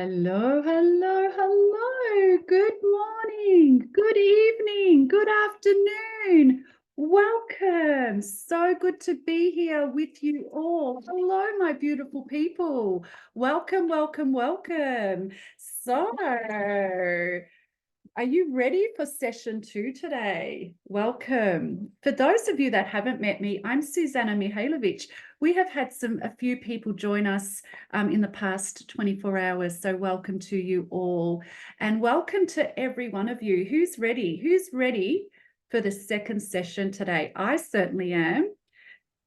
Hello, hello, hello. Good morning, good evening, good afternoon. Welcome. So good to be here with you all. Hello, my beautiful people. Welcome, welcome, welcome. So, are you ready for session 2 today? Welcome. For those of you that haven't met me, I'm Suzana Mihajlovic. We have had a few people join us in the past 24 hours. So welcome to you all. And welcome to every one of you. Who's ready? Who's ready for the second session today? I certainly am.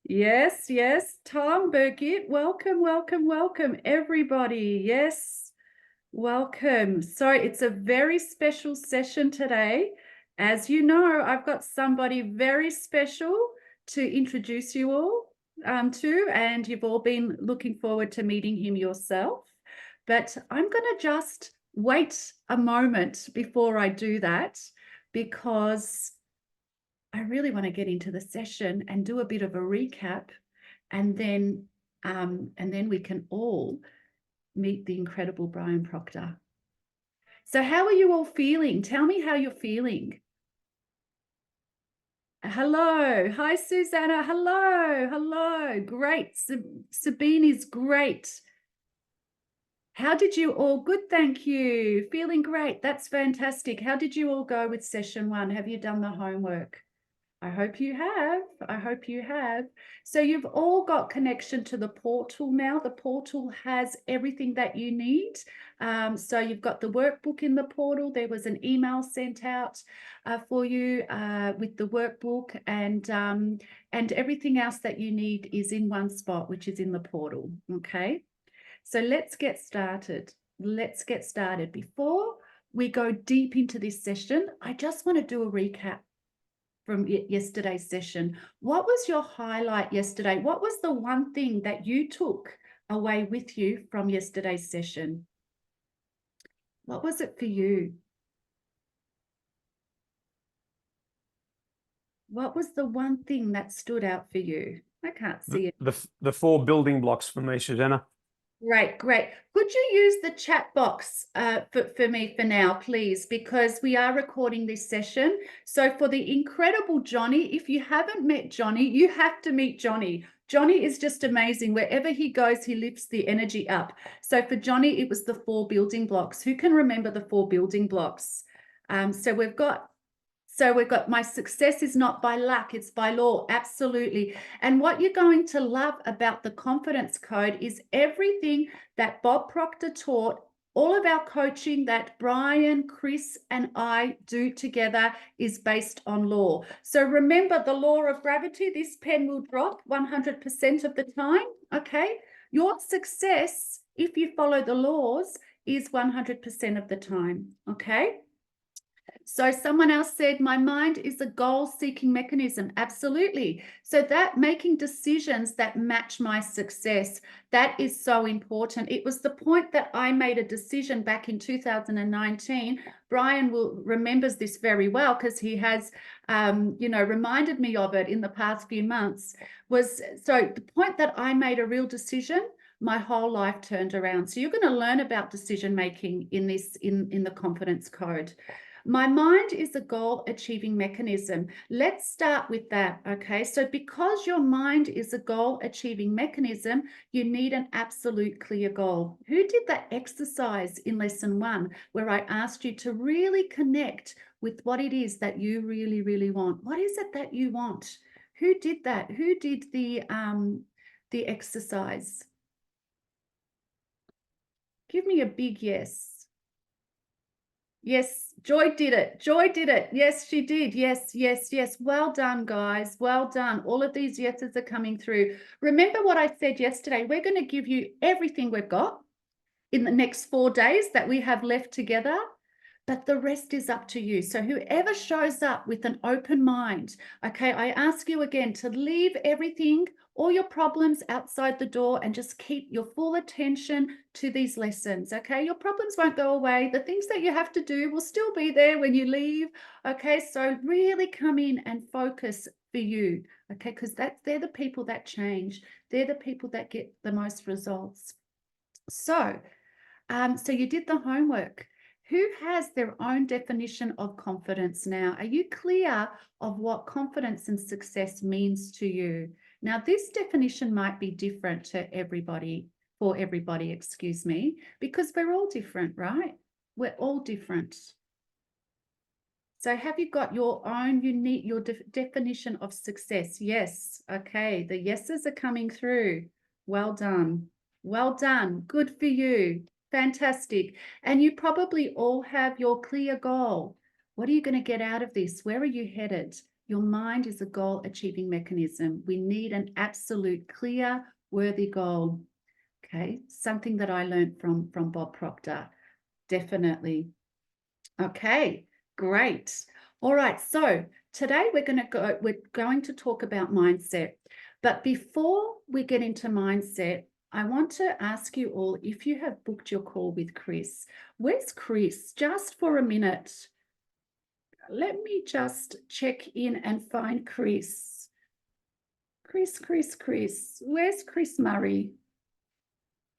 Yes, yes. Tom, Birgit, welcome, welcome, welcome, everybody. Yes. Welcome. So it's a very special session today. As you know, I've got somebody very special to introduce you all to, and you've all been looking forward to meeting him yourself. But I'm going to just wait a moment before I do that, because I really want to get into the session and do a bit of a recap, and then we can all meet the incredible Brian Proctor. So how are you all feeling? Tell me how you're feeling. Hello. Hi, Suzana. Hello. Hello. Great. Sabine is great. How did you all? Good, thank you. Feeling great. That's fantastic. How did you all go with session 1? Have you done the homework? I hope you have. I hope you have. So you've all got connection to the portal now. The portal has everything that you need. So you've got the workbook in the portal. There was an email sent out for you with the workbook, and everything else that you need is in one spot, which is in the portal. Okay. So let's get started. Let's get started. Before we go deep into this session, I just want to do a recap from yesterday's session. What was your highlight yesterday? What was the one thing that you took away with you from yesterday's session? What was it for you? What was the one thing that stood out for you? I can't see it. The 4 building blocks for me, Suzana. Great, great. Could you use the chat box for me for now, please? Because we are recording this session. So for the incredible Johnny, if you haven't met Johnny, you have to meet Johnny. Johnny is just amazing. Wherever he goes, he lifts the energy up. So for Johnny, it was the 4 building blocks. Who can remember the 4 building blocks? So we've got my success is not by luck, it's by law. Absolutely. And what you're going to love about the confidence code is everything that Bob Proctor taught, all of our coaching that Brian, Chris, and I do together is based on law. So remember the law of gravity, this pen will drop 100% of the time, okay? Your success, if you follow the laws, is 100% of the time, okay? So someone else said, my mind is a goal-seeking mechanism. Absolutely. So that making decisions that match my success, that is so important. It was the point that I made a decision back in 2019. Brian remembers this very well because he has, reminded me of it in the past few months. So the point that I made a real decision, my whole life turned around. So you're going to learn about decision making in the confidence code. My mind is a goal-achieving mechanism. Let's start with that, okay? So because your mind is a goal-achieving mechanism, you need an absolute clear goal. Who did that exercise in lesson 1 where I asked you to really connect with what it is that you really, really want? What is it that you want? Who did that? Who did the exercise? Give me a big yes. Yes, Joy did it. Joy did it. Yes, she did. Yes, yes, yes. Well done, guys. Well done. All of these yeses are coming through. Remember what I said yesterday. We're going to give you everything we've got in the next 4 days that we have left together, but the rest is up to you. So whoever shows up with an open mind, okay, I ask you again to leave everything, all your problems outside the door, and just keep your full attention to these lessons, okay? Your problems won't go away. The things that you have to do will still be there when you leave, okay? So really come in and focus for you, okay? Because they're the people that change. They're the people that get the most results. So So you did the homework. Who has their own definition of confidence now? Are you clear of what confidence and success means to you? Now, this definition might be different to everybody, for everybody, excuse me, because we're all different, right? We're all different. So have you got your own unique, your definition of success? Yes. Okay. The yeses are coming through. Well done. Well done. Good for you. Fantastic. And you probably all have your clear goal. What are you going to get out of this? Where are you headed? Your mind is a goal achieving mechanism. We need an absolute clear, worthy goal. Okay. Something that I learned from Bob Proctor. Definitely. Okay. Great. All right. So today we're going to talk about mindset. But before we get into mindset, I want to ask you all if you have booked your call with Chris. Where's Chris? Just for a minute. Let me just check in and find Chris. Chris. Where's Chris Murray?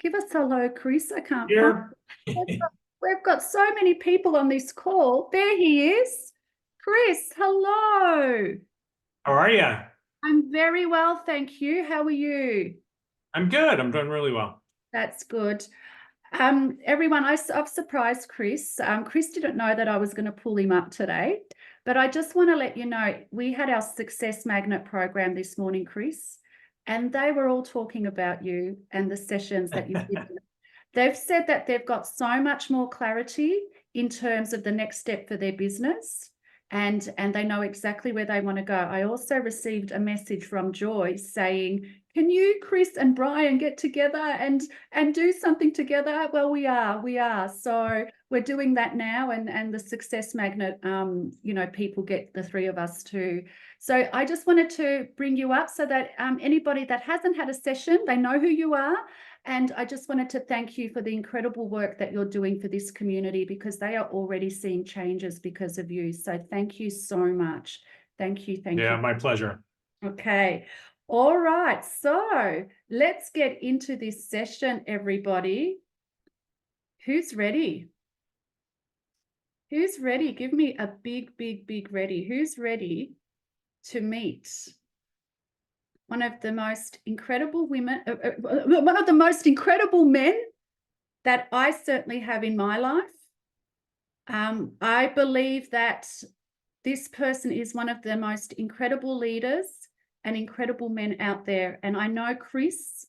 Give us hello, Chris. I can't find. We've got so many people on this call. There he is. Chris, hello. How are you? I'm very well, thank you. How are you? I'm good. I'm doing really well. That's good. Everyone, I've surprised Chris. Chris didn't know that I was going to pull him up today, but I just want to let you know, we had our Success Magnet program this morning, Chris, and they were all talking about you and the sessions that you did. They've said that they've got so much more clarity in terms of the next step for their business, and they know exactly where they want to go. I also received a message from Joy saying, can you, Chris and Brian, get together and do something together? Well, we are. So we're doing that now, and the Success Magnet, people get the three of us too. So I just wanted to bring you up so that anybody that hasn't had a session, they know who you are. And I just wanted to thank you for the incredible work that you're doing for this community, because they are already seeing changes because of you. So thank you so much. Thank you. Yeah, my pleasure. Okay. All right. So let's get into this session, everybody. Who's ready? Who's ready? Give me a big ready. Who's ready to meet one of the most incredible women, one of the most incredible men that I certainly have in my life? I believe that this person is one of the most incredible leaders and incredible men out there. And I know Chris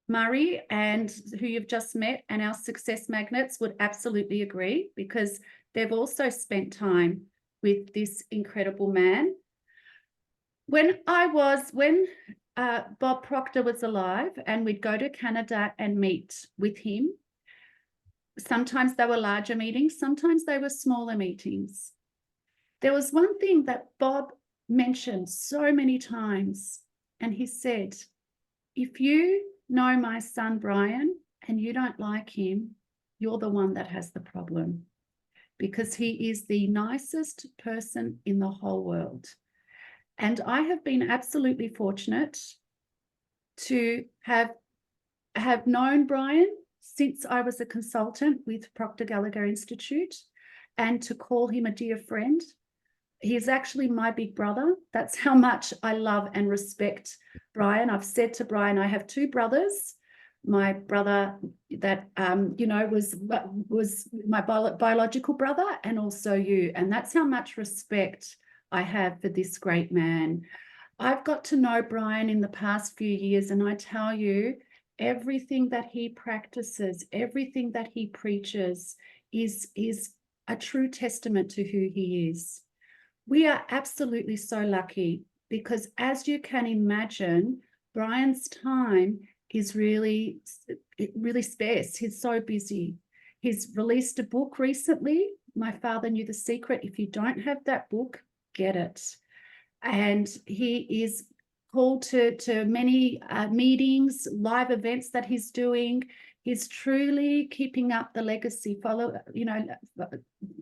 Murray, and who you've just met, and our Success Magnets would absolutely agree, because they've also spent time with this incredible man. When Bob Proctor was alive, and we'd go to Canada and meet with him, sometimes they were larger meetings, sometimes they were smaller meetings. There was one thing that Bob mentioned so many times, and he said, if you know my son Brian and you don't like him, you're the one that has the problem, because he is the nicest person in the whole world. And I have been absolutely fortunate to have known Brian since I was a consultant with Proctor Gallagher Institute, and to call him a dear friend. He's actually my big brother. That's how much I love and respect Brian. I've said to Brian, I have two brothers. My brother that, was my biological brother, and also you. And that's how much respect I have for this great man. I've got to know Brian in the past few years, and I tell you, everything that he practices, everything that he preaches is a true testament to who he is. We are absolutely so lucky, because as you can imagine, Brian's time is really sparse. He's so busy. He's released a book recently, My Father Knew the Secret. If you don't have that book, get it. And he is called to many meetings, live events that he's doing. He's truly keeping up the legacy,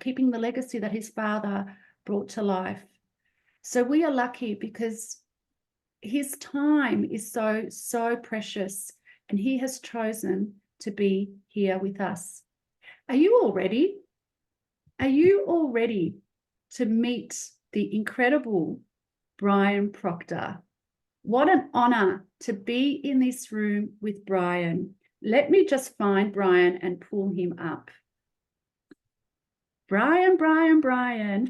keeping the legacy that his father brought to life. So we are lucky, because his time is so precious, and he has chosen to be here with us. Are you all ready? Are you all ready to meet the incredible Brian Proctor? What an honor to be in this room with Brian. Let me just find Brian and pull him up. Brian.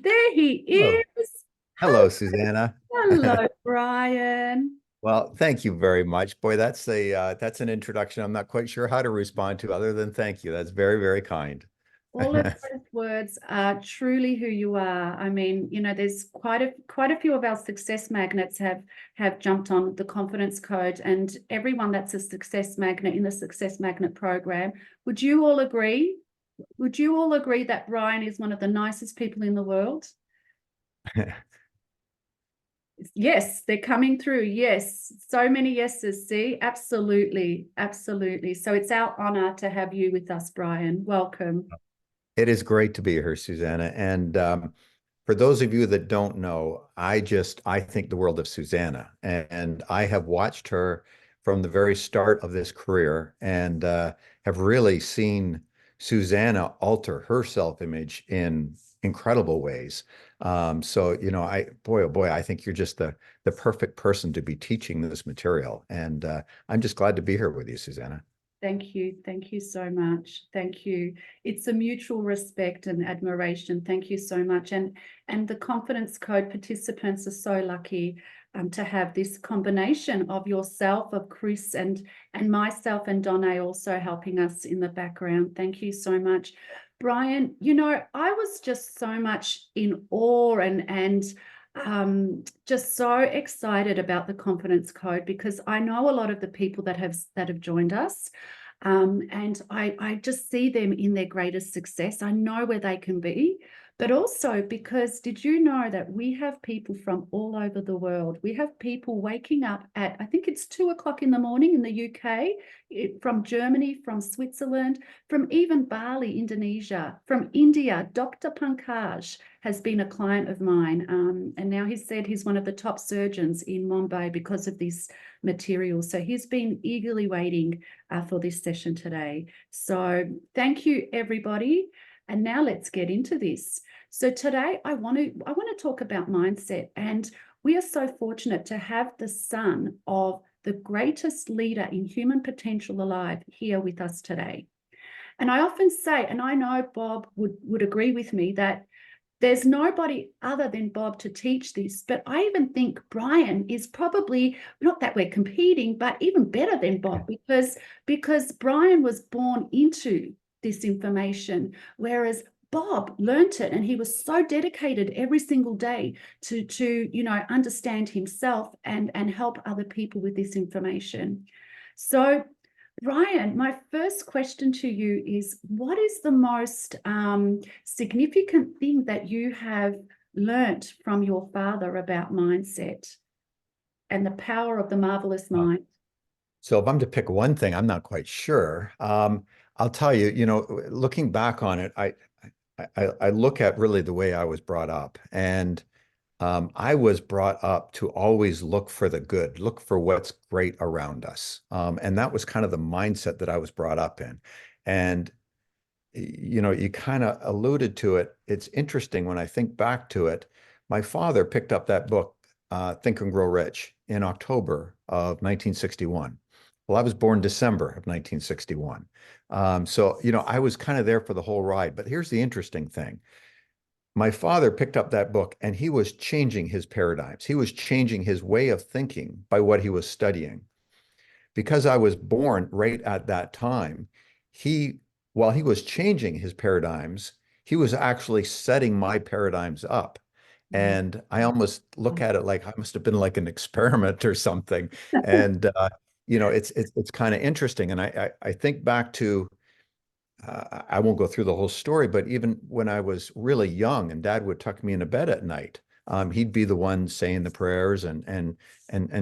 There he Hello. is. Hello, Suzana. Hello, Brian. Well, thank you very much. Boy, that's an introduction I'm not quite sure how to respond to other than thank you. That's very, very kind. All of those words are truly who you are. I mean, you know, there's quite a few of our success magnets have jumped on the confidence code, and everyone that's a success magnet in the success magnet program. Would you all agree? Would you all agree that Brian is one of the nicest people in the world? Yes, they're coming through. Yes, so many yeses. See, absolutely, absolutely. So it's our honor to have you with us, Brian. Welcome. It is great to be here, Suzana. And for those of you that don't know, I think the world of Suzana, and I have watched her from the very start of this career, and have really seen Suzana alter her self-image in incredible ways. So, you know, boy, oh boy, I think you're just the perfect person to be teaching this material. And I'm just glad to be here with you, Suzana. Thank you. Thank you so much. Thank you. It's a mutual respect and admiration. Thank you so much. And the Confidence Code participants are so lucky to have this combination of yourself, of Chris, and myself, and Donna also helping us in the background. Thank you so much. Brian, you know, I was just so much in awe and just so excited about the Confidence Code, because I know a lot of the people that have joined us, and I just see them in their greatest success. I know where they can be, but also because, did you know that we have people from all over the world? We have people waking up at, I think it's 2 o'clock in the morning in the UK, from Germany, from Switzerland, from even Bali, Indonesia, from India. Dr. Pankaj has been a client of mine, and now he said he's one of the top surgeons in Mumbai because of this material. So he's been eagerly waiting for this session today. So thank you, everybody. And now let's get into this. So today I want to talk about mindset, and we are so fortunate to have the son of the greatest leader in human potential alive here with us today. And I often say, and I know Bob would agree with me, that there's nobody other than Bob to teach this, but I even think Brian is probably, not that we're competing, but even better than Bob, because Brian was born into this information, whereas Bob learnt it, and he was so dedicated every single day to you know, understand himself and help other people with this information. So Brian, my first question to you is, what is the most significant thing that you have learnt from your father about mindset and the power of the marvelous mind? So if I'm to pick one thing, I'm not quite sure. I'll tell you, you know, looking back on it, I look at really the way I was brought up, and I was brought up to always look for the good, look for what's great around us. And that was kind of the mindset that I was brought up in. And, you know, you kind of alluded to it. It's interesting when I think back to it. My father picked up that book, Think and Grow Rich, in October of 1961. Well, I was born December of 1961. So, you know, I was kind of there for the whole ride. But here's the interesting thing. My father picked up that book, and he was changing his paradigms. He was changing his way of thinking by what he was studying. Because I was born right at that time, while he was changing his paradigms, he was actually setting my paradigms up. And I almost look at it like I must have been like an experiment or something. And you know, it's kind of interesting. And I think back to, I won't go through the whole story, but even when I was really young and Dad would tuck me into bed at night, he'd be the one saying the prayers and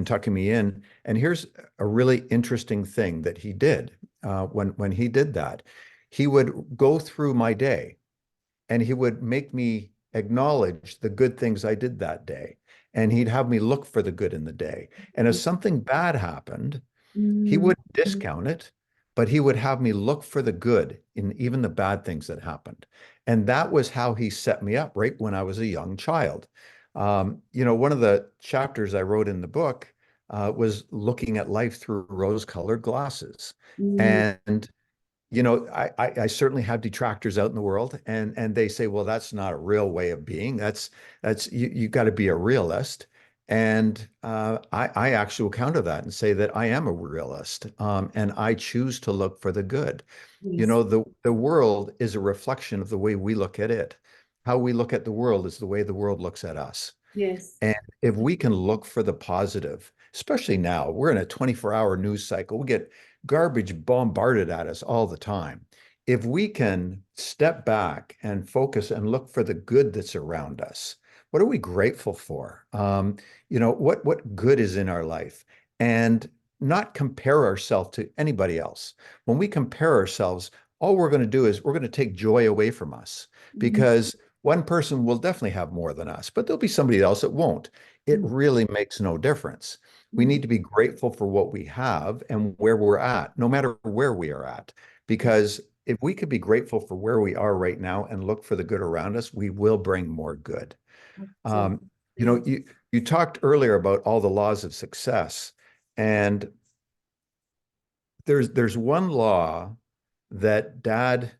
tucking me in. And here's a really interesting thing that he did. When he did that, he would go through my day, and he would make me acknowledge the good things I did that day. And he'd have me look for the good in the day. And if something bad happened, he wouldn't discount it, but he would have me look for the good in even the bad things that happened. And that was how he set me up right when I was a young child. One of the chapters I wrote in the book was looking at life through rose-colored glasses. Mm, And I certainly have detractors out in the world, and they say, well, that's not a real way of being. That's you got to be a realist. And I actually will counter that and say that I am a realist, and I choose to look for the good. yes, The world is a reflection of the way we look at it. How we look at the world is the way the world looks at us. yes. And if we can look for the positive, especially now, we're in a 24-hour news cycle. We get garbage bombarded at us all the time. If we can step back and focus and look for the good that's around us, what are we grateful for? What good is in our life? And not compare ourselves to anybody else. When we compare ourselves, all we're going to do is we're going to take joy away from us, Mhm, because one person will definitely have more than us, but there'll be somebody else that won't. It mhm, really makes no difference. We need to be grateful for what we have and where we're at, no matter where we are at. Because if we could be grateful for where we are right now and look for the good around us, we will bring more good. Um, you know, absolutely. you you talked earlier about all the laws of success, and there's one law that Dad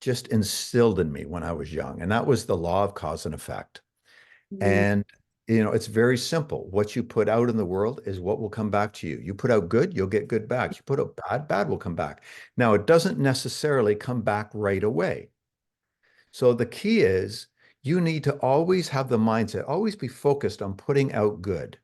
just instilled in me when I was young, and that was the law of cause and effect. Mm, And it's very simple. What you put out in the world is what will come back to you. You put out good, you'll get good back. You put out bad, bad will come back. Now, it doesn't necessarily come back right away. So the key is you need to always have the mindset, always be focused on putting out good,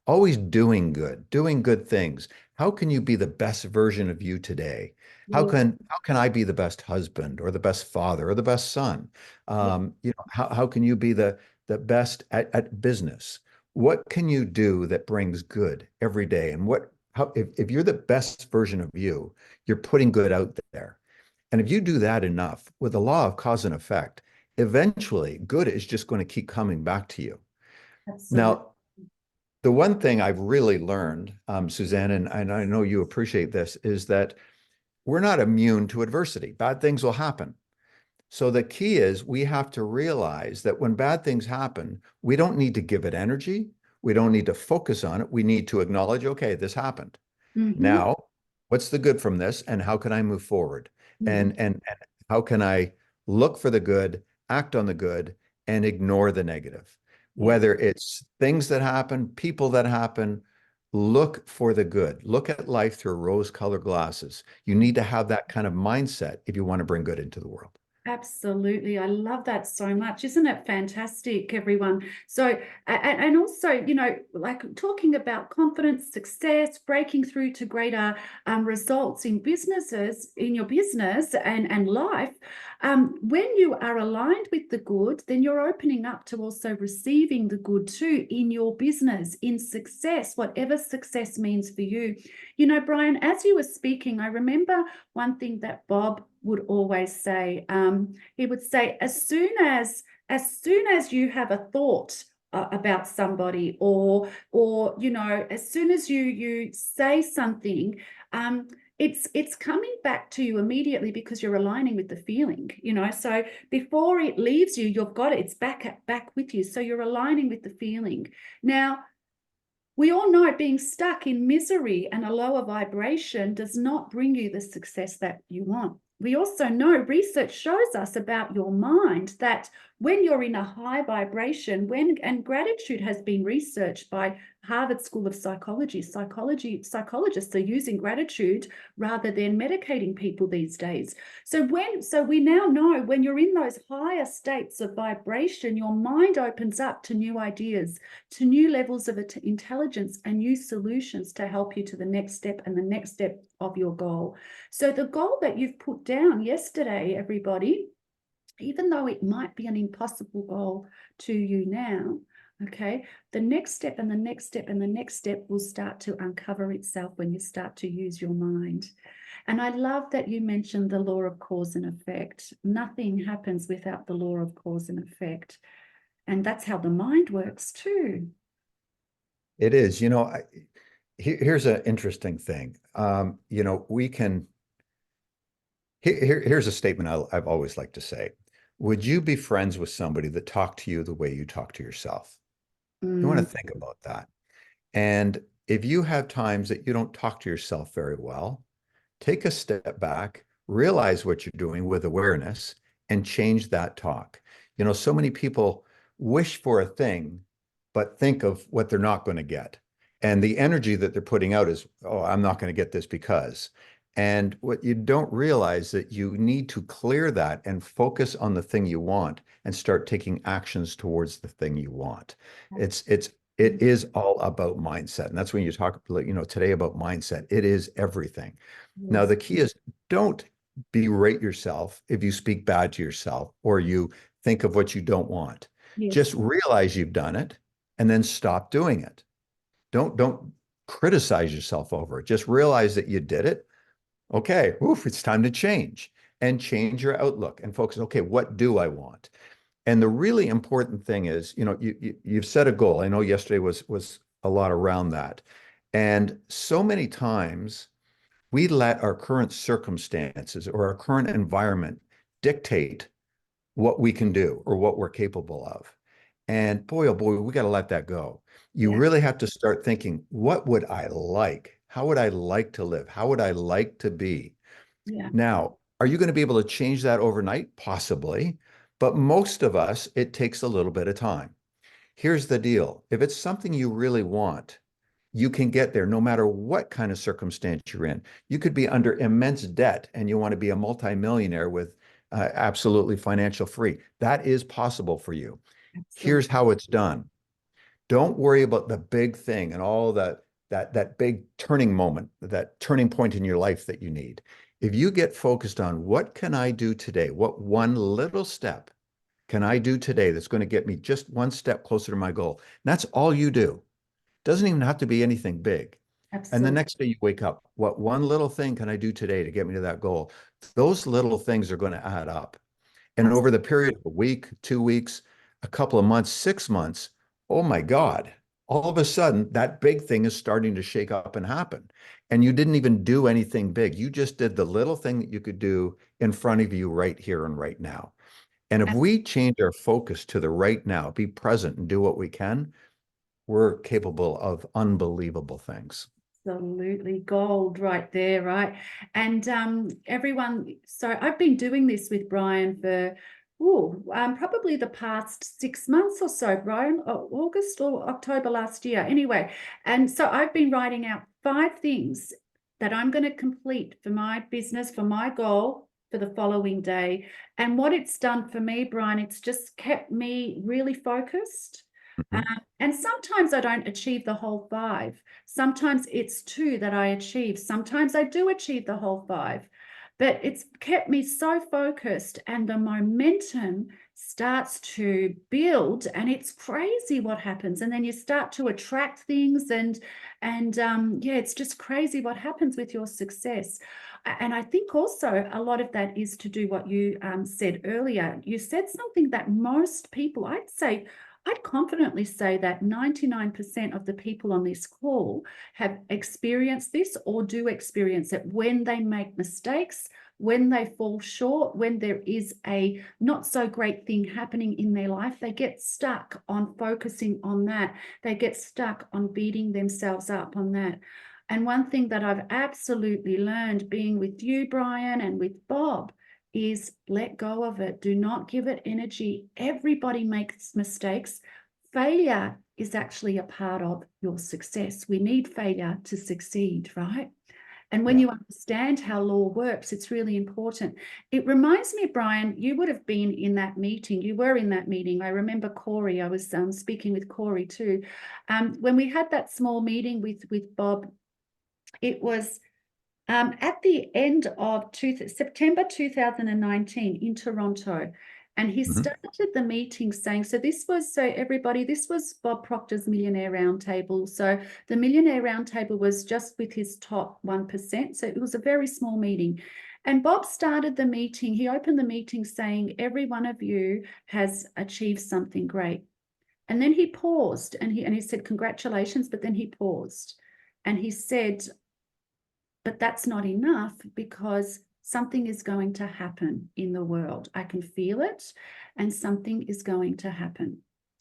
always doing good things. How can you be the best version of you today? How yes, can I be the best husband or the best father or the best son? yes, How can you be the best at business? What can you do that brings good every day? And if you're the best version of you, you're putting good out there. And if you do that enough with the law of cause and effect, eventually good is just going to keep coming back to you. absolutely. Now, the one thing I've really learned, Suzanne, and I know you appreciate this, is that we're not immune to adversity. Bad things will happen. So the key is we have to realize that when bad things happen, we don't need to give it energy. We don't need to focus on it. We need to acknowledge, okay, this happened. Hmm. Now, what's the good from this, and how can I move forward? Hmm. And how can I look for the good, act on the good, and ignore the negative? Yes, Whether it's things that happen, people that happen, look for the good. Look at life through rose-colored glasses. You need to have that kind of mindset if you want to bring good into the world. absolutely. I love that so much. Isn't it fantastic, everyone? So, and also, like talking about confidence, success, breaking through to greater results in businesses, in your business and life. When you are aligned with the good, then you're opening up to also receiving the good too in your business, in success, whatever success means for you. Brian, as you were speaking, I remember one thing that Bob would always say. He would say, as soon as you have a thought about somebody, or as soon as you say something, it's coming back to you immediately because you're aligning with the feeling. So before it leaves you, you've got it. It's back with you. So you're aligning with the feeling. Now, we all know being stuck in misery and a lower vibration does not bring you the success that you want. We also know research shows us about your mind that when you're in a high vibration, and gratitude has been researched by Harvard School of psychologists are using gratitude rather than medicating people these days. So we now know when you're in those higher states of vibration, your mind opens up to new ideas, to new levels of intelligence and new solutions to help you to the next step and the next step of your goal. So the goal that you've put down yesterday, everybody, even though it might be an impossible goal to you now, okay, the next step and the next step and the next step will start to uncover itself when you start to use your mind. And I love that you mentioned the law of cause and effect. Nothing happens without the law of cause and effect. And that's how the mind works too. It is, Here's an interesting thing. You know, we can, here's a statement I've always liked to say. Would you be friends with somebody that talked to you the way you talk to yourself? You want to Mm, think about that. And if you have times that you don't talk to yourself very well, take a step back, realize what you're doing with awareness, and change that talk. You know, so many people wish for a thing, but think of what they're not going to get. And the energy that they're putting out is, oh, I'm not going to get this because. And what you don't realize that you need to clear that and focus on the thing you want and start taking actions towards the thing you want. It is all about mindset. And that's when you talk, you know, today about mindset. It is everything. Now, yes, the key is don't berate yourself if you speak bad to yourself or you think of what you don't want. Just yes, realize you've done it and then stop doing it. Don't criticize yourself over it. Just realize that you did it. Okay, oof, it's time to change and change your outlook and focus. Okay, what do I want? And the really important thing is, you know, you've set a goal. I know yesterday was a lot around that. And so many times we let our current circumstances or our current environment dictate what we can do or what we're capable of. And boy, oh boy, we got to let that go. You yeah, really have to start thinking, what would I like? How would I like to live? How would I like to be? yeah, Now, are you going to be able to change that overnight? Possibly. But most of us, it takes a little bit of time. Here's the deal. If it's something you really want, you can get there no matter what kind of circumstance you're in. You could be under immense debt and you want to be a multimillionaire with absolutely financial free. That is possible for you. absolutely. Here's how it's done. Don't worry about the big thing and all that big turning moment, that turning point in your life that you need. If you get focused on what can I do today? What one little step can I do today that's going to get me just one step closer to my goal? And that's all you do. Doesn't even have to be anything big. And the Absolutely. next day you wake up, what one little thing can I do today to get me to that goal? Those little things are going to add up. And over the period of a week, 2 weeks, a couple of months, 6 months, oh my God, all of a sudden that big thing is starting to shake up and happen. And you didn't even do anything big. You just did the little thing that you could do in front of you right here and right now. And if we change our focus to the right now, be present and do what we can, we're capable of unbelievable things. Absolutely gold right there, right? And everyone, so I've been doing this with Brian for probably the past 6 months or so, Brian, August or October last year. Anyway, and so I've been writing out 5 things that I'm going to complete for my business, for my goal for the following day. And what it's done for me, Brian, it's just kept me really focused. Mhm. And sometimes I don't achieve the whole 5. Sometimes it's 2 that I achieve. Sometimes I do achieve the whole 5. But it's kept me so focused and the momentum starts to build and it's crazy what happens. And then you start to attract things and yeah, it's just crazy what happens with your success. And I think also a lot of that is to do what you said earlier. You said something that most people, I'd confidently say that 99% of the people on this call have experienced this or do experience it when they make mistakes, when they fall short, when there is a not so great thing happening in their life. They get stuck on focusing on that. They get stuck on beating themselves up on that. And one thing that I've absolutely learned being with you, Brian, and with Bob, is let go of it. Do not give it energy. Everybody makes mistakes. Failure is actually a part of your success. We need failure to succeed, right? And when Yeah. you understand how law works, it's really important. It reminds me, Brian, you would have been in that meeting. You were in that meeting. I remember Corey. I was speaking with Corey too. When we had that small meeting with Bob, it was at the end of September 2019 in Toronto. And he Mhm. started the meeting saying, everybody, this was Bob Proctor's Millionaire Roundtable. So the Millionaire Roundtable was just with his top 1%. So it was a very small meeting. And Bob started the meeting. He opened the meeting saying, every one of you has achieved something great. And then he paused and he said, congratulations, but then he paused. And he said, but that's not enough, because something is going to happen in the world. I can feel it, and something is going to happen.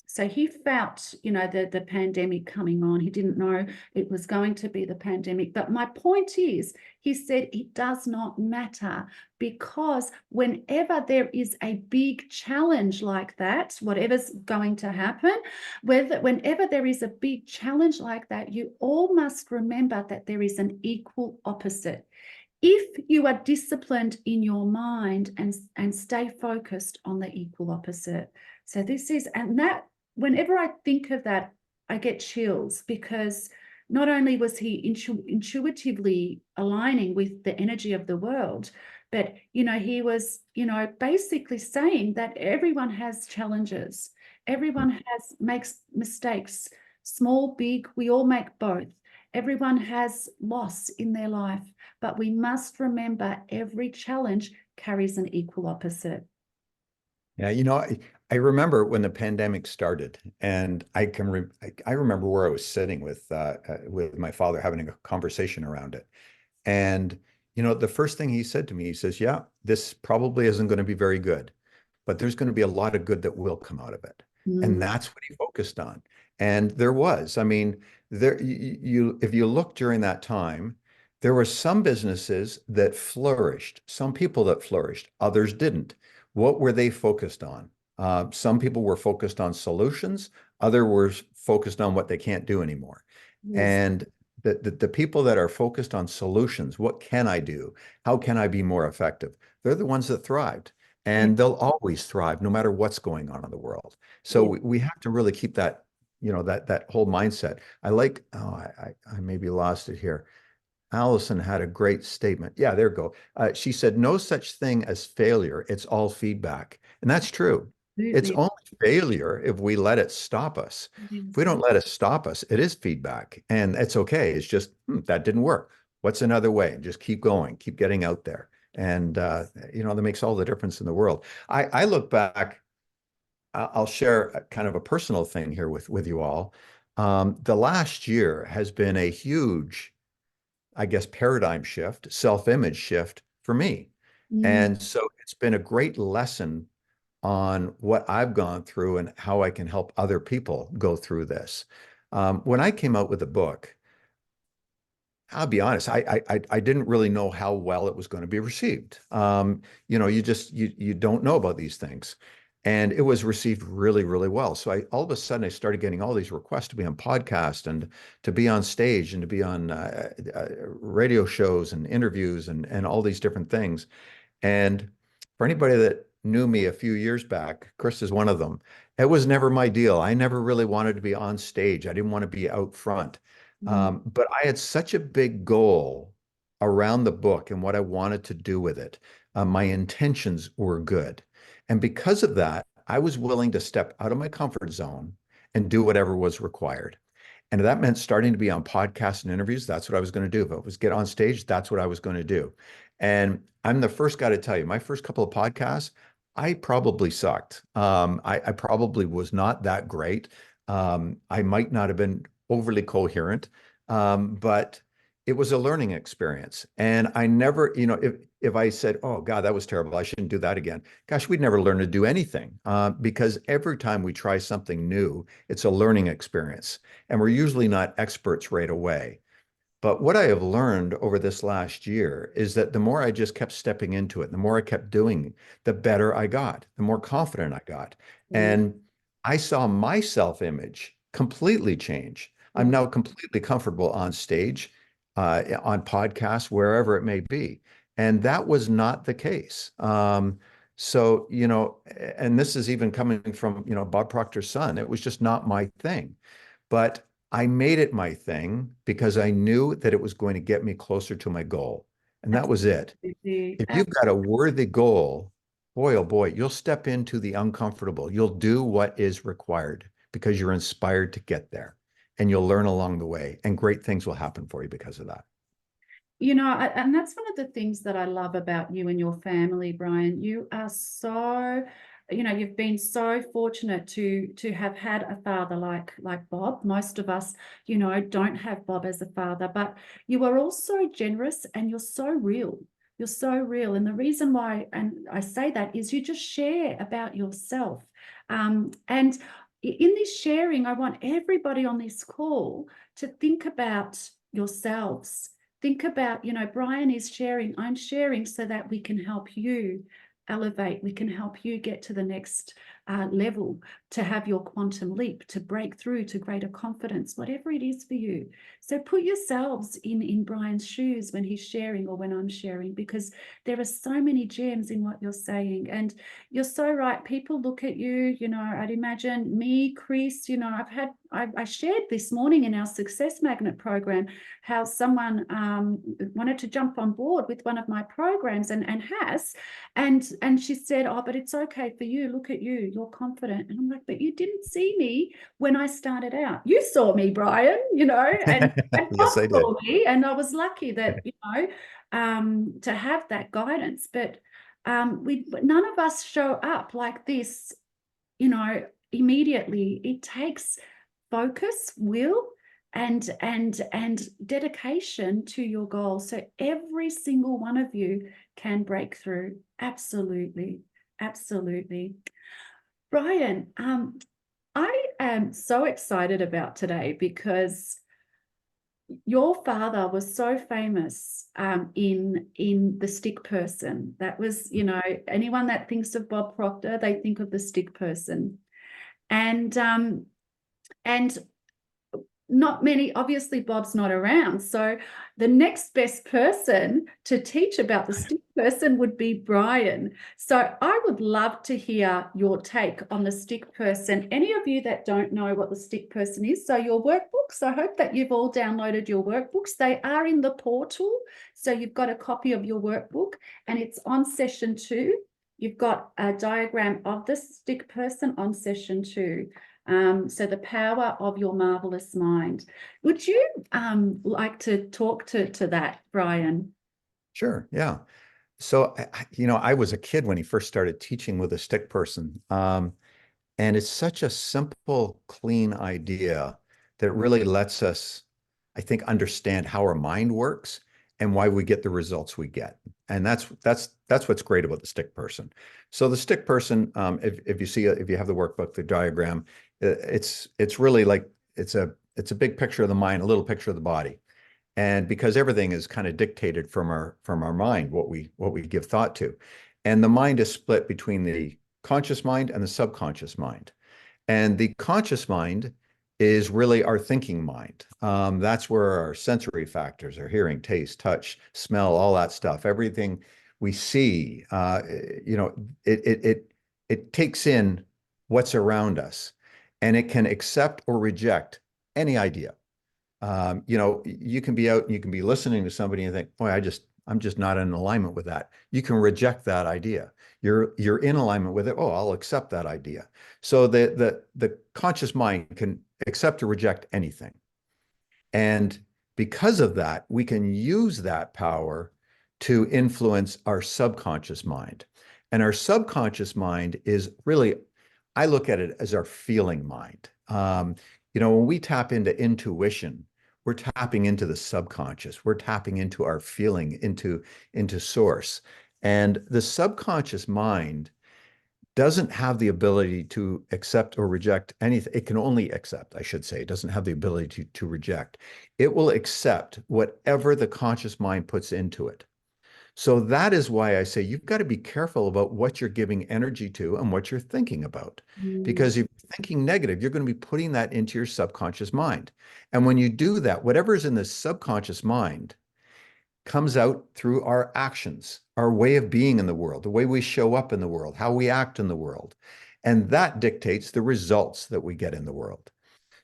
So he felt, the pandemic coming on. He didn't know it was going to be the pandemic. But my point is, he said it does not matter, because whenever there is a big challenge like that, whatever's going to happen, whenever there is a big challenge like that, you all must remember that there is an equal opposite. If you are disciplined in your mind and stay focused on the equal opposite. So this is, and that, whenever I think of that, I get chills, because not only was he intuitively aligning with the energy of the world, but, he was, basically saying that everyone has challenges. Everyone makes mistakes, small, big, we all make both. Everyone has loss in their life, but we must remember every challenge carries an equal opposite. Yeah, I remember when the pandemic started, and I remember where I was sitting with my father, having a conversation around it. And the first thing he said to me, he says, "Yeah, this probably isn't going to be very good, but there's going to be a lot of good that will come out of it." And that's what he focused on. And there was, I mean, if you look during that time, there were some businesses that flourished, some people that flourished, others didn't. What were they focused on? Some people were focused on solutions, others were focused on what they can't do anymore. Yes. And the people that are focused on solutions, what can I do? How can I be more effective? They're the ones that thrived, and they'll always thrive no matter what's going on in the world. So we have to really keep that, that whole mindset. I maybe lost it here. Allison had a great statement. Yeah, there you go. She said, no such thing as failure. It's all feedback. And that's true. It's Absolutely. only failure if we let it stop us. If we don't let it stop us, it is feedback. And it's okay. It's just, that didn't work. What's another way? Just keep going, keep getting out there. And, that makes all the difference in the world. I look back, I'll share a kind of a personal thing here with you all. The last year has been a huge, I guess, paradigm shift, self-image shift for me. And so it's been a great lesson on what I've gone through and how I can help other people go through this. When I came out with the book, I'll be honest, I didn't really know how well it was going to be received. You don't know about these things. And it was received really, really well. So all of a sudden I started getting all these requests to be on podcast and to be on stage and to be on radio shows and interviews and all these different things. And for anybody that knew me a few years back, Chris is one of them. It was never my deal. I never really wanted to be on stage. I didn't want to be out front. But I had such a big goal around the book and what I wanted to do with it. My intentions were good. And because of that, I was willing to step out of my comfort zone and do whatever was required. And that meant starting to be on podcasts and interviews. That's what I was going to do. If it was get on stage, that's what I was going to do. And I'm the first guy to tell you, my first couple of podcasts, I probably sucked. I probably was not that great. I might not have been overly coherent, but it was a learning experience. And I never, if I said, "Oh God, that was terrible, I shouldn't do that again," gosh, we'd never learn to do anything, because every time we try something new, it's a learning experience, and we're usually not experts right away. But what I have learned over this last year is that the more I just kept stepping into it, the more I kept doing, the better I got, the more confident I got. And I saw my self-image completely change. I'm now completely comfortable on stage, on podcasts, wherever it may be. And that was not the case. So, and this is even coming from, Bob Proctor's son. It was just not my thing. But I made it my thing because I knew that it was going to get me closer to my goal. And that was it. If you've got a worthy goal, boy, oh boy, you'll step into the uncomfortable. You'll do what is required because you're inspired to get there, and you'll learn along the way, and great things will happen for you because of that. And that's one of the things that I love about you and your family, Brian. You are so, you know, you've been so fortunate to have had a father like Bob. Most of us, you know, don't have Bob as a father, but you are also generous and you're so real. You're so real. And the reason why, and I say that, is you just share about yourself. And in this sharing, I want everybody on this call to think about yourselves. Think about, you know, Brian is sharing, I'm sharing so that we can help you elevate, we can help you get to the next level, to have your quantum leap, to break through to greater confidence, whatever it is for you. So put yourselves in Brian's shoes when he's sharing or when I'm sharing, because there are so many gems in what you're saying. And you're so right. People look at you, you know, I'd imagine me, Chris, you know, I shared this morning in our Success Magnet program how someone wanted to jump on board with one of my programs and has, and she said, oh, but it's okay for you. Look at you, you're confident. And I'm like, but you didn't see me when I started out. You saw me, Brian, you know, and Yes, I did. saw me, and I was lucky that, you know, to have that guidance. But none of us show up like this, you know, immediately. It takes focus, will, and dedication to your goal. So every single one of you can break through. Absolutely, absolutely. Brian, I am so excited about today because your father was so famous in the stick person. That was, you know, anyone that thinks of Bob Proctor, they think of the stick person. And not many, obviously Bob's not around. So the next best person to teach about the stick person would be Brian. So I would love to hear your take on the stick person. Any of you that don't know what the stick person is, so your workbooks, I hope that you've all downloaded your workbooks. They are in the portal. So you've got a copy of your workbook and it's on session 2. You've got a diagram of the stick person on session 2. So the power of your marvelous mind. Would you like to talk to that, Brian? Sure. Yeah. So, you know, I was a kid when he first started teaching with a stick person. And it's such a simple, clean idea that really lets us, I think, understand how our mind works and why we get the results we get. And that's what's great about the stick person. So the stick person, if you have the workbook, the diagram, it's really like it's a big picture of the mind, a little picture of the body. And because everything is kind of dictated from our mind, what we give thought to. And the mind is split between the conscious mind and the subconscious mind. And the conscious mind is really our thinking mind. That's where our sensory factors, our hearing, taste, touch, smell, all that stuff, everything we see, you know, it takes in what's around us, and it can accept or reject any idea. You know, you can be out and you can be listening to somebody and think, boy, I'm just not in alignment with that. You can reject that idea. You're in alignment with it. Oh, I'll accept that idea. So the conscious mind can accept or reject anything. And because of that, we can use that power to influence our subconscious mind. And our subconscious mind is really, I look at it as our feeling mind. You know, when we tap into intuition, we're tapping into the subconscious. We're tapping into our feeling, into source. And the subconscious mind doesn't have the ability to accept or reject anything. It can only accept, I should say. It doesn't have the ability to reject. It will accept whatever the conscious mind puts into it. So that is why I say you've got to be careful about what you're giving energy to and what you're thinking about. Because if you're thinking negative, you're going to be putting that into your subconscious mind. And when you do that, whatever's in the subconscious mind comes out through our actions, our way of being in the world, the way we show up in the world, how we act in the world. And that dictates the results that we get in the world.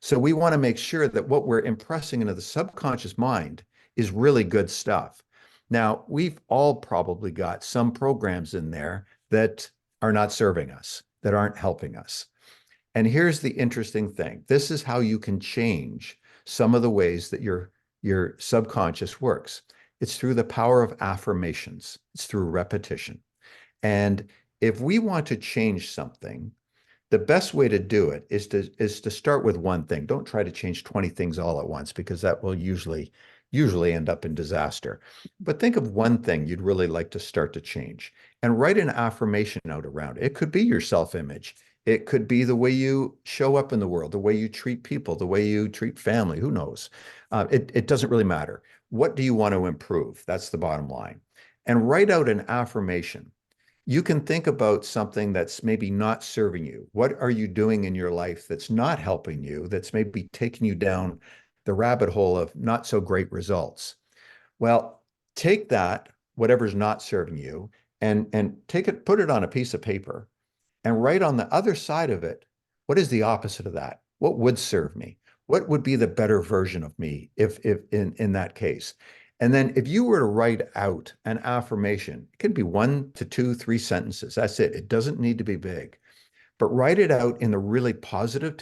So we want to make sure that what we're impressing into the subconscious mind is really good stuff. Now, we've all probably got some programs in there that are not serving us, that aren't helping us. And here's the interesting thing. This is how you can change some of the ways that your subconscious works. It's through the power of affirmations. It's through repetition. And if we want to change something, the best way to do it is to start with one thing. Don't try to change 20 things all at once, because that will usually end up in disaster. But think of one thing you'd really like to start to change and write an affirmation out around it. It could be your self-image. It could be the way you show up in the world, the way you treat people, the way you treat family, who knows? It doesn't really matter. What do you want to improve? That's the bottom line. And write out an affirmation. You can think about something that's maybe not serving you. What are you doing in your life that's not helping you, that's maybe taking you down the rabbit hole of not so great results? Well, take that, whatever's not serving you, and take it, put it on a piece of paper, and write on the other side of it, what is the opposite of that? What would serve me? What would be the better version of me if in that case? And then if you were to write out an affirmation, it can be 1 to 2, 3 sentences. That's it. It doesn't need to be big, but write it out in the really positive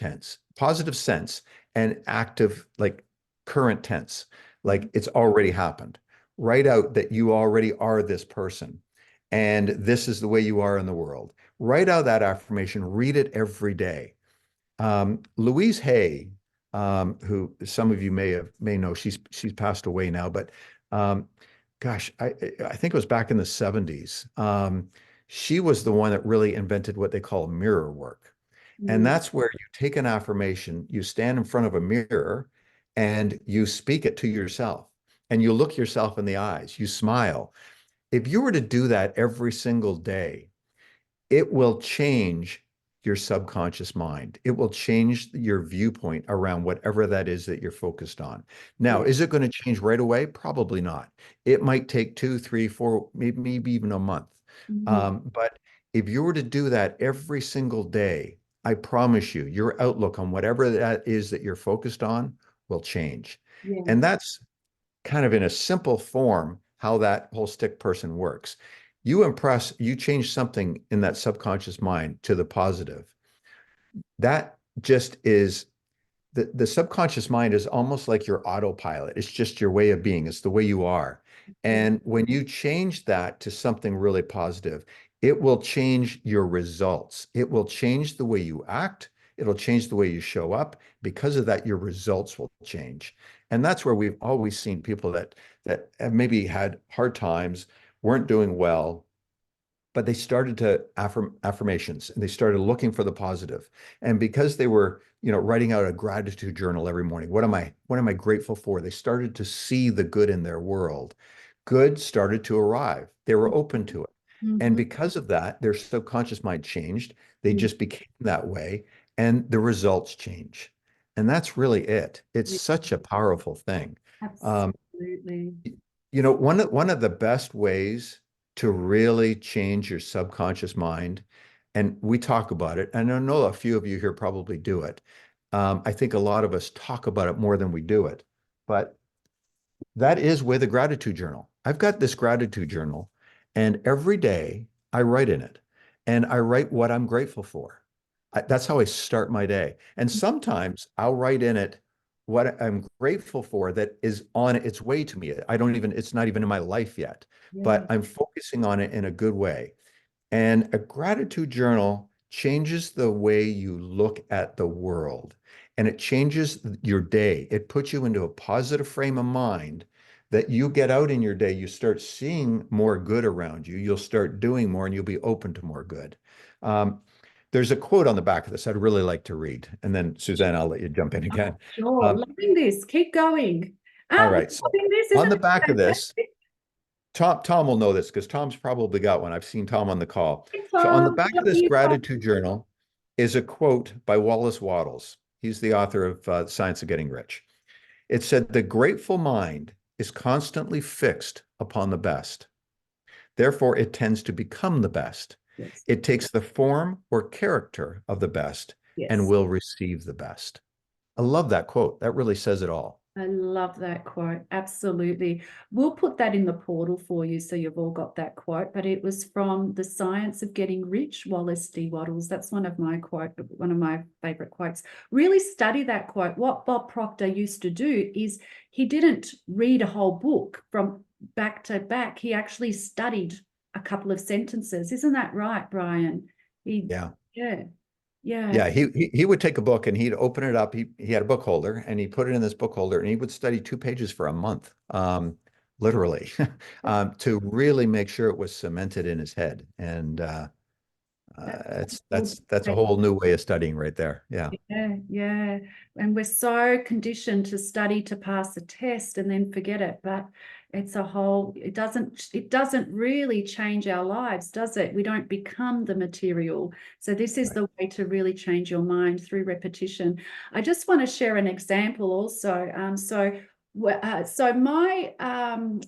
sense, and active, like current tense, like it's already happened. Write out that you already are this person, and this is the way you are in the world. Write out that affirmation, read it every day. Louise Hay, who some of you may know, she's passed away now, but gosh, I think it was back in the 70s. She was the one that really invented what they call mirror work. And that's where you take an affirmation, you stand in front of a mirror, and you speak it to yourself, and you look yourself in the eyes, you smile. If you were to do that every single day, it will change your subconscious mind. It will change your viewpoint around whatever that is that you're focused on. Now, is it going to change right away? Probably not. It might take 2, 3, 4, maybe even a month. But if you were to do that every single day, I promise you, your outlook on whatever that is that you're focused on will change. And that's kind of in a simple form how that whole stick person works. You change something in that subconscious mind to the positive. That just is the subconscious mind is almost like your autopilot. It's just your way of being. It's the way you are. And when you change that to something really positive, it will change your results. It will change the way you act. It'll change the way you show up. Because of that, your results will change. And that's where we've always seen people that have maybe had hard times, weren't doing well, but they started to affirmations, and they started looking for the positive. And because they were, writing out a gratitude journal every morning, what am I grateful for? They started to see the good in their world. Good started to arrive. They were open to it. And because of that, their subconscious mind changed. They just became that way, and the results change. And that's really it. It's such a powerful thing. Absolutely. One of the best ways to really change your subconscious mind, and we talk about it, and I know a few of you here probably do it. I think a lot of us talk about it more than we do it, but that is with a gratitude journal. I've got this gratitude journal, and every day I write in it, and I write what I'm grateful for. That's how I start my day. And sometimes I'll write in it what I'm grateful for that is on its way to me. It's not even in my life yet, but I'm focusing on it in a good way. And a gratitude journal changes the way you look at the world, and it changes your day. It puts you into a positive frame of mind that you get out in your day. You start seeing more good around you. You'll start doing more, and you'll be open to more good. There's a quote on the back of this I'd really like to read. And then, Suzanne, I'll let you jump in again. Sure. Loving this. Keep going. All right. So on the back of this, fantastic? Tom will know this because Tom's probably got one. I've seen Tom on the call. Hey, So on the Tom, back what of do this you got? gratitude journal is a quote by Wallace Wattles. He's the author of Science of Getting Rich. It said, "The grateful mind is constantly fixed upon the best. Therefore, it tends to become the best. Yes. It takes the form or character of the best and will receive the best." I love that quote. That really says it all. I love that quote. Absolutely. We'll put that in the portal for you so you've all got that quote. But it was from The Science of Getting Rich, Wallace D. Wattles. That's one of my favorite quotes. Really study that quote. What Bob Proctor used to do is he didn't read a whole book from back to back. He actually studied a couple of sentences. Isn't that right, Brian? Yeah. Yeah. Yeah. Yeah, he would take a book and he'd open it up. He had a book holder and he put it in this book holder and he would study 2 pages for a month, literally, to really make sure it was cemented in his head. And that's a whole new way of studying right there. Yeah. Yeah, yeah. And we're so conditioned to study to pass a test and then forget it. But it's a whole, it doesn't really change our lives, does it? We don't become the material. So this is the way to really change your mind through repetition. I just want to share an example also. So my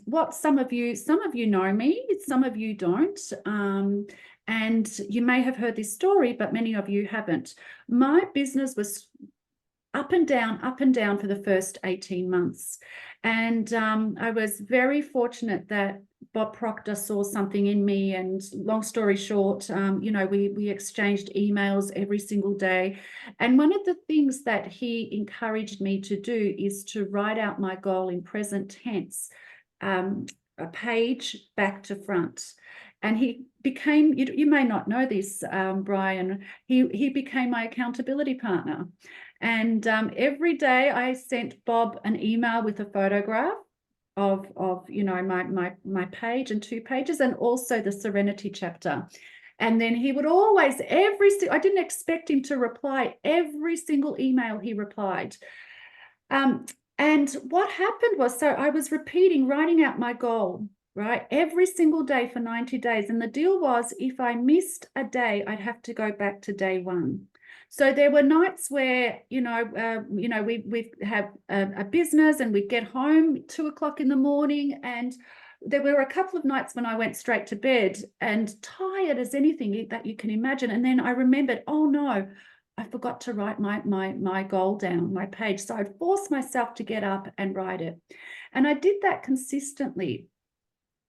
what some of you know me, some of you don't. And you may have heard this story, but many of you haven't. My business was up and down for the first 18 months. And I was very fortunate that Bob Proctor saw something in me. And long story short, you know, we exchanged emails every single day. And one of the things that he encouraged me to do is to write out my goal in present tense, a page back to front. And he became, you may not know this, Brian, he became my accountability partner. And every day I sent Bob an email with a photograph of you know, my page and 2 pages, and also the Serenity chapter. And then he would always, I didn't expect him to reply every single email he replied. And what happened was, so I was writing out my goal, right, every single day for 90 days. And the deal was, if I missed a day, I'd have to go back to day 1. So there were nights where, you know, we have a business and we'd get home 2 o'clock in the morning. And there were a couple of nights when I went straight to bed and tired as anything that you can imagine. And then I remembered, oh no, I forgot to write my goal down, my page. So I'd force myself to get up and write it. And I did that consistently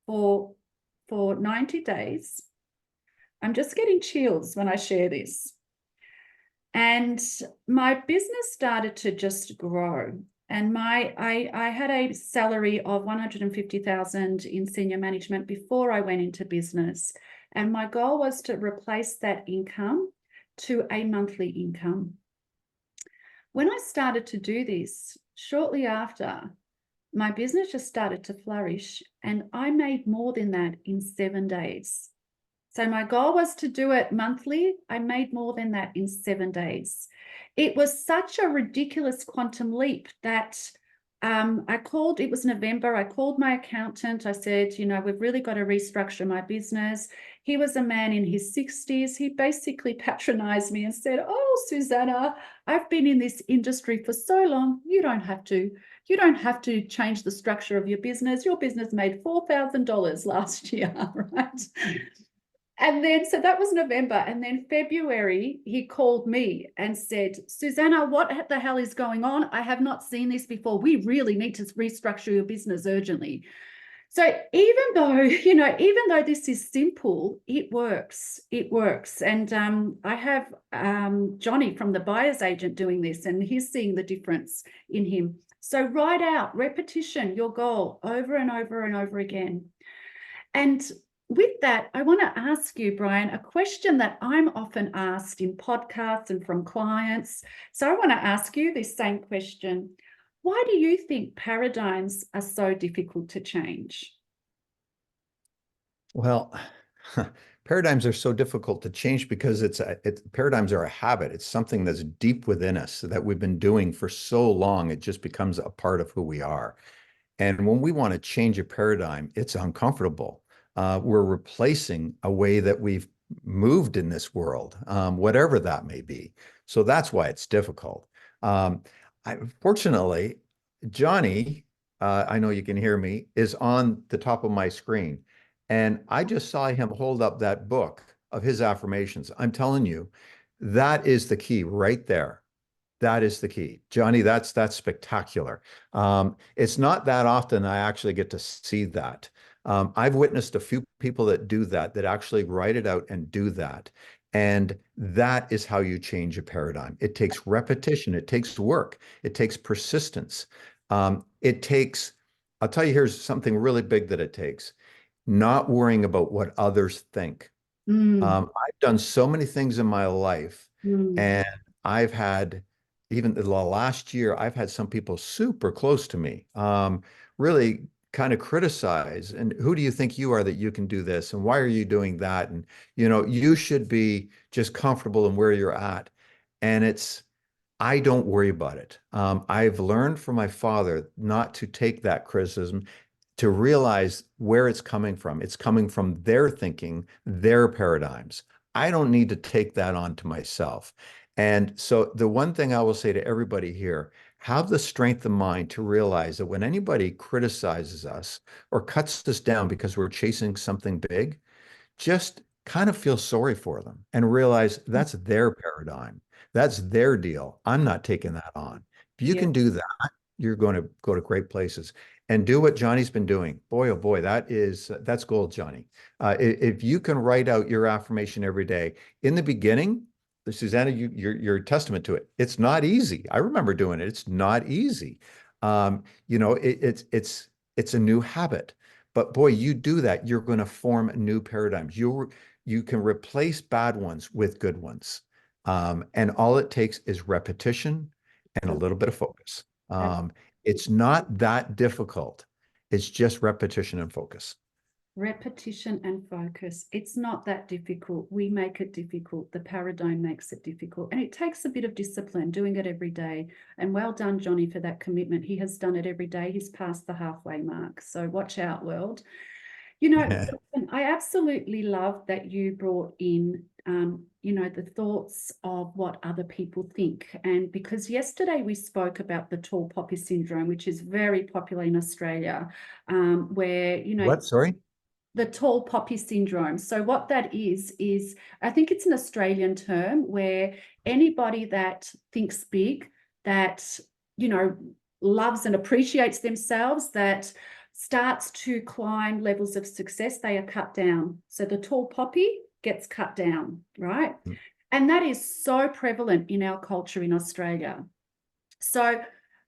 for 90 days. I'm just getting chills when I share this. And my business started to just grow. And I had a salary of 150,000 in senior management before I went into business. And my goal was to replace that income to a monthly income. When I started to do this, shortly after, my business just started to flourish, and I made more than that in 7 days. So my goal was to do it monthly. I made more than that in 7 days. It was such a ridiculous quantum leap that it was November, I called my accountant. I said, you know, we've really got to restructure my business. He was a man in his 60s. He basically patronized me and said, oh, Suzana, I've been in this industry for so long. You don't have to change the structure of your business. Your business made $4,000 last year, right? And then, so that was November. And then February, he called me and said, Suzana, what the hell is going on? I have not seen this before. We really need to restructure your business urgently. So even though this is simple, it works. It works. And I have Johnny from the buyer's agent doing this, and he's seeing the difference in him. So write out, repetition, your goal over and over and over again. And with that, I want to ask you, Brian, a question that I'm often asked in podcasts and from clients. So I want to ask you this same question. Why do you think paradigms are so difficult to change? Well, paradigms are so difficult to change because paradigms are a habit. It's something that's deep within us that we've been doing for so long, it just becomes a part of who we are. And when we want to change a paradigm, it's uncomfortable. We're replacing a way that we've moved in this world, whatever that may be. So that's why it's difficult. Fortunately, Johnny, I know you can hear me, is on the top of my screen. And I just saw him hold up that book of his affirmations. I'm telling you, that is the key right there. That is the key. Johnny, that's spectacular. It's not that often I actually get to see that. I've witnessed a few people that do that actually write it out and do that. And that is how you change a paradigm. It takes repetition. It takes work. It takes persistence. I'll tell you, here's something really big that it takes. not worrying about what others think. I've done so many things in my life, and I've had, even the last year, I've had some people super close to me, really kind of criticize. And who do you think you are that you can do this? And why are you doing that? And, you should be just comfortable in where you're at. And I don't worry about it. I've learned from my father not to take that criticism, to realize where it's coming from. It's coming from their thinking, their paradigms. I don't need to take that on to myself. And so the one thing I will say to everybody here, have the strength of mind to realize that when anybody criticizes us or cuts us down because we're chasing something big, just kind of feel sorry for them and realize that's their paradigm. That's their deal. I'm not taking that on. If you can do that, you're going to go to great places. And do what Johnny's been doing. Boy, oh boy, that's gold, Johnny. If you can write out your affirmation every day, in the beginning, Suzana, you're a testament to it. It's not easy. I remember doing it. It's not easy. It's a new habit. But boy, you do that, you're going to form new paradigms. You can replace bad ones with good ones. And all it takes is repetition and a little bit of focus. It's not that difficult. It's just repetition and focus. Repetition and focus. It's not that difficult. We make it difficult. The paradigm makes it difficult. And it takes a bit of discipline doing it every day. And well done, Johnny, for that commitment. He has done it every day. He's passed the halfway mark. So watch out, world. I absolutely love that you brought in, the thoughts of what other people think. And because yesterday we spoke about the tall poppy syndrome, which is very popular in Australia, where, What? Sorry? The tall poppy syndrome. So what that is I think it's an Australian term where anybody that thinks big, that, loves and appreciates themselves, that starts to climb levels of success, they are cut down. So the tall poppy gets cut down, right? And that is so prevalent in our culture in Australia. So,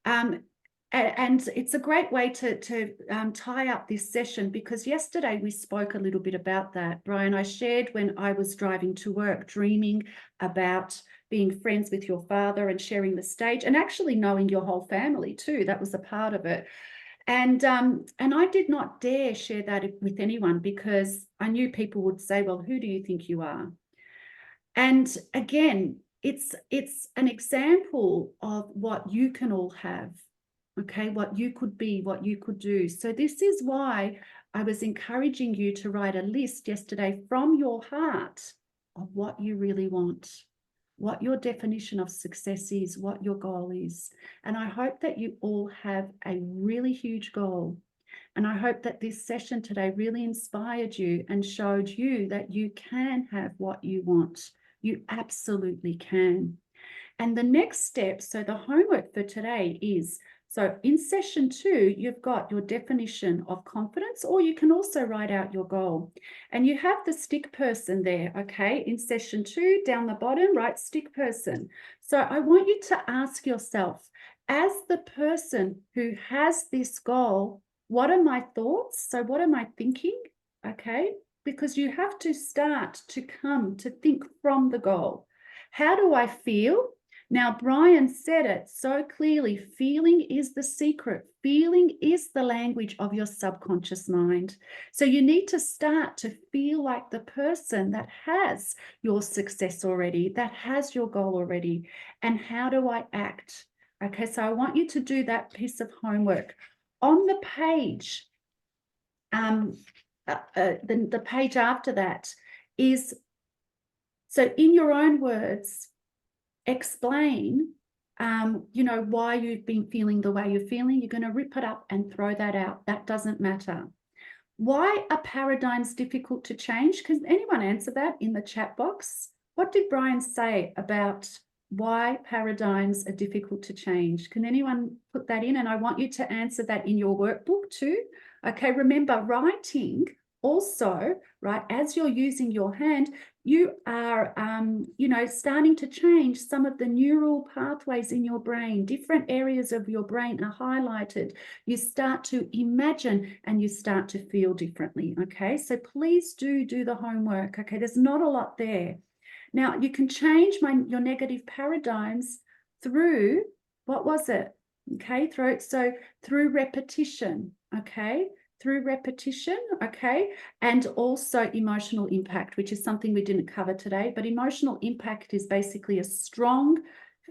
and it's a great way to tie up this session, because yesterday we spoke a little bit about that. Brian, I shared when I was driving to work, dreaming about being friends with your father and sharing the stage, and actually knowing your whole family too. That was a part of it. And I did not dare share that with anyone, because I knew people would say, well, who do you think you are? And again, it's an example of what you can all have, okay, what you could be, what you could do. So this is why I was encouraging you to write a list yesterday from your heart of what you really want, what your definition of success is, what your goal is. And I hope that you all have a really huge goal. And I hope that this session today really inspired you and showed you that you can have what you want. You absolutely can. And the next step, so the homework for today is, so in session 2, you've got your definition of confidence, or you can also write out your goal. And you have the stick person there, okay? In session 2, down the bottom, write stick person. So I want you to ask yourself, as the person who has this goal, what are my thoughts? So what am I thinking? Okay, because you have to start to come to think from the goal. How do I feel? Now, Brian said it so clearly, feeling is the secret. Feeling is the language of your subconscious mind. So you need to start to feel like the person that has your success already, that has your goal already. And how do I act? Okay, so I want you to do that piece of homework. On the page, the page after that is, so in your own words, explain, why you've been feeling the way you're feeling. You're going to rip it up and throw that out. That doesn't matter. Why are paradigms difficult to change? Can anyone answer that in the chat box? What did Brian say about why paradigms are difficult to change? Can anyone put that in? And I want you to answer that in your workbook too. Okay, remember, writing also, right, as you're using your hand, you are, starting to change some of the neural pathways in your brain. Different areas of your brain are highlighted. You start to imagine and you start to feel differently, okay? So please do the homework, okay? There's not a lot there. Now, you can change your negative paradigms through, what was it? Okay, through repetition, okay? Through repetition, okay? And also emotional impact, which is something we didn't cover today, but emotional impact is basically a strong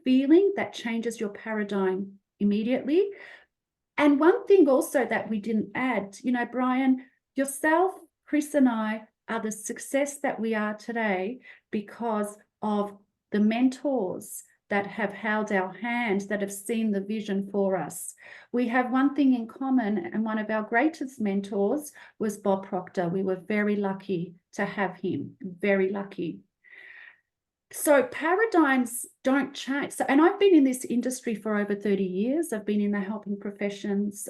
feeling that changes your paradigm immediately. And one thing also that we didn't add, Brian, yourself, Chris, and I are the success that we are today because of the mentors that have held our hand, that have seen the vision for us. We have one thing in common, and one of our greatest mentors was Bob Proctor. We were very lucky to have him, very lucky. So paradigms don't change. So, and I've been in this industry for over 30 years. I've been in the helping professions,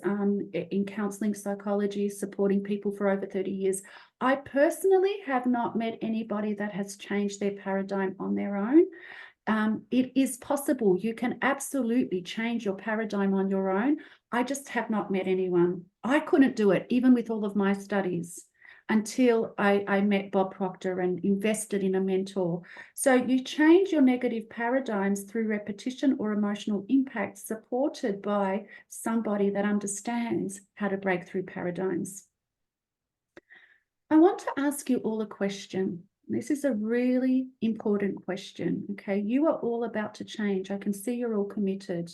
in counseling, psychology, supporting people for over 30 years. I personally have not met anybody that has changed their paradigm on their own. It is possible. You can absolutely change your paradigm on your own. I just have not met anyone. I couldn't do it, even with all of my studies, until I met Bob Proctor and invested in a mentor. So you change your negative paradigms through repetition or emotional impact, supported by somebody that understands how to break through paradigms. I want to ask you all a question. This is a really important question, okay? You are all about to change. I can see you're all committed.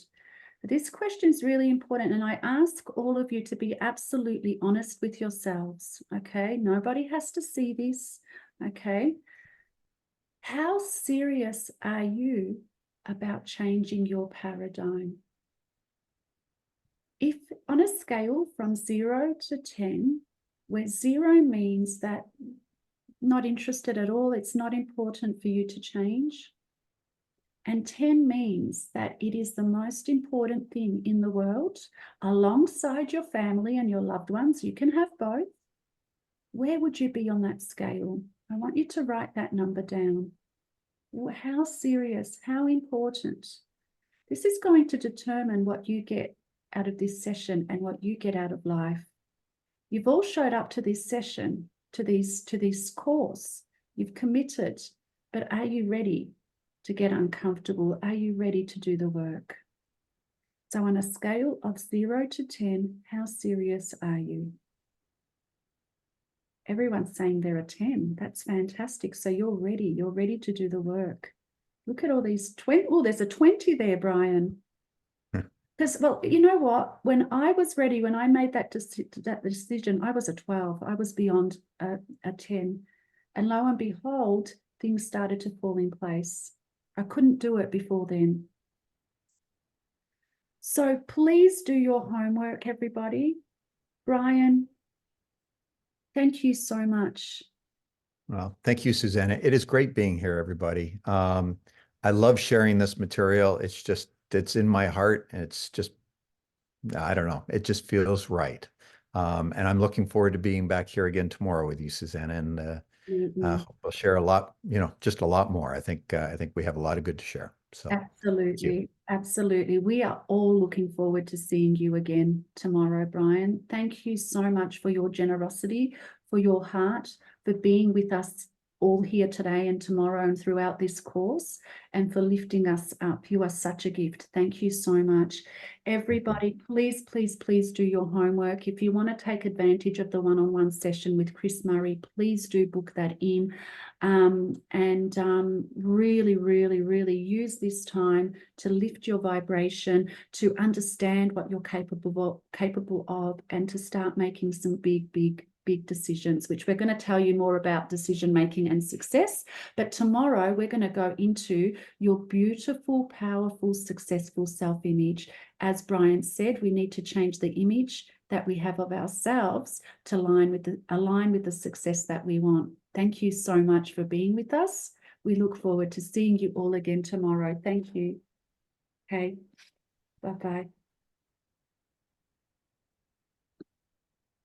This question is really important, and I ask all of you to be absolutely honest with yourselves, okay? Nobody has to see this, okay? How serious are you about changing your paradigm? If on a scale from 0 to 10, where 0 means that not interested at all, it's not important for you to change, and 10 means that it is the most important thing in the world, alongside your family and your loved ones. You can have both. Where would you be on that scale? I want you to write that number down. How serious, how important? This is going to determine what you get out of this session and what you get out of life. You've all showed up to this session, to this course. You've committed, but are you ready to get uncomfortable? Are you ready to do the work? So on a scale of 0 to 10, how serious are you? Everyone's saying they're a 10. That's fantastic. So you're ready to do the work. Look at all these 20. Oh, there's a 20 there, Brian. Because, well, you know what? When I was ready, when I made that decision, I was a 12. I was beyond a 10. And lo and behold, things started to fall in place. I couldn't do it before then. So please do your homework, everybody. Brian, thank you so much. Well, thank you, Suzana. It is great being here, everybody. I love sharing this material. It's in my heart, and it's just, I don't know, it just feels right. And I'm looking forward to being back here again tomorrow with you, Suzana, and we'll share a lot, just a lot more. I think we have a lot of good to share. So Absolutely. Absolutely. We are all looking forward to seeing you again tomorrow, Brian. Thank you so much for your generosity, for your heart, for being with us all here today and tomorrow and throughout this course, and for lifting us up. You are such a gift. Thank you so much. Everybody, please, please, please do your homework. If you want to take advantage of the one-on-one session with Chris Murray, please do book that in. Really, really, really use this time to lift your vibration, to understand what you're capable of, and to start making some big decisions, which we're going to tell you more about decision making and success. But tomorrow we're going to go into your beautiful, powerful, successful self-image. As Brian said, we need to change the image that we have of ourselves to align with the success that we want. Thank you so much for being with us. We look forward to seeing you all again tomorrow. Thank you. Okay. Bye-bye.